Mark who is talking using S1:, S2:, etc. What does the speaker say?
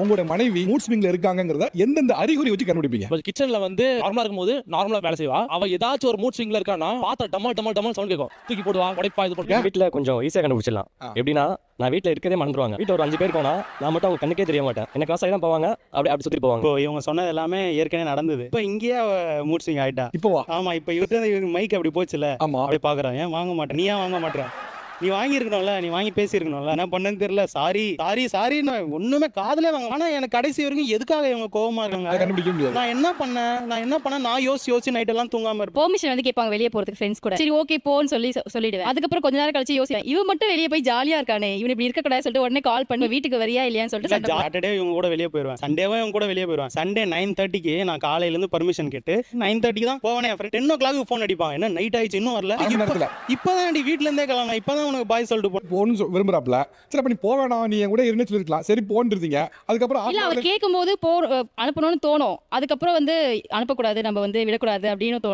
S1: உங்களோட மனைவி மூட் ஸ்விங்ல இருக்காங்கங்கறத எந்தெந்த அறிகுறி வச்சு கண்டுபிடிப்பீங்க?
S2: இப்போ கிச்சன்ல வந்து நார்மலா இருக்கும்போது நார்மலா வேலை செய்வா. அவ ஏதாச்சும் ஒரு மூட் ஸ்விங்ல இருக்கானா பாத்தா டமால் டமால் டமால் சவுண்ட் கேட்கும். தூக்கி போடுவா, உடைப்பா, இது போட்டு.
S3: வீட்ல கொஞ்சம் ஈஸியா கண்டுபிடிச்சிடலாம். எப்படின்னா நான் வீட்ல இருக்கதே மறந்துடுவாங்க. வீட்ல ஒரு 5 பேர் போனா நான் மட்டும் அவங்க கண்ணுக்கே தெரிய மாட்டேன். என்ன காசாய் தான் போவாங்க, அப்படி சுத்தி போவாங்க.
S4: இப்போ இவங்க சொன்னது எல்லாமே ஏற்கனவே நடந்தது. இப்போ இங்கேயே மூட் ஸ்விங் ஆயிட்டா.
S1: இப்போவா?
S4: ஆமா, இப்போ இவருக்கு மைக் அப்படி போச்சுல,
S1: ஆமா.
S4: அப்படி பாக்குறான். ஏன் வாங்க மாட்டேன், நீ ஏன் வாங்க மாட்டேற? நீ வாங்கி இருக்கணும்ல, நீ வாங்கி பேசி இருக்கணும்ல. என்ன பண்ணன்னு தெரியல. சாரி சாரி சாரி, ஒண்ணுமே காதலே வாங்க. ஆனா எனக்கு கடைசி வரைக்கும் எதுக்காக இவங்க கோவமா
S1: அதை
S4: இருக்காங்க?
S1: கண்டுபிடிக்க முடியாது.
S4: நான் என்ன பண்ணேன் நான் யோசிச்சு நைட் எல்லாம் தூங்காம இருப்பேன்.
S5: பெர்மிஷன் வந்து கேட்பாங்க வெளியே போறதுக்கு ஃப்ரெண்ட்ஸ் கூட. சரி ஓகே போன்னு சொல்லிடுவேன். அதுக்கப்புறம் கொஞ்ச நேரம் கழிச்சு யோசிப்பேன், இவன் மட்டும் வெளியே போய் ஜாலியா இருக்கானே, இவன் இப்படி இருக்க கூடாது சொல்லிட்டு உடனே கால் பண்ணி வீட்டுக்கு வரியா இல்லையான்னு சொல்லிட்டு சண்டை போடுவேன்.
S4: சாட்டர்டே இவங்க கூட வெளியே போயிருவேன், சண்டேவும் இவங்க கூட வெளியே போயிருவேன். சண்டே 9:30க்கு நான் காலையில இருந்து பர்மிஷன் கேட்டு 9:30க்கு தான் போவேனே. 10 o'clock ஃபோன் அடிப்பாங்க, என்ன நைட் ஆயிடுச்சு இன்னும் வரல.
S1: அரை மணி நேரத்துல.
S4: இப்பதான் வீட்டுல இருந்தே கிளம்புறேன், இப்பதான் உனக்கு பாய் சொல்லிட்டு
S1: போன்னு விரும்புறாப்ல. சரி அப்ப நீ போக வேணாம், நீ என் கூட இருன்னு சொல்லிருக்கலாம். சரி போன்னு இருந்தீங்க. அதுக்கப்புறம்
S5: இல்ல அவர் கேட்கும் போது அனுப்பணும்னு தோணும். அதுக்கப்புறம் வந்து அனுப்பக்கூடாது, நம்ம வந்து விடக்கூடாது அப்படின்னு தோணும்.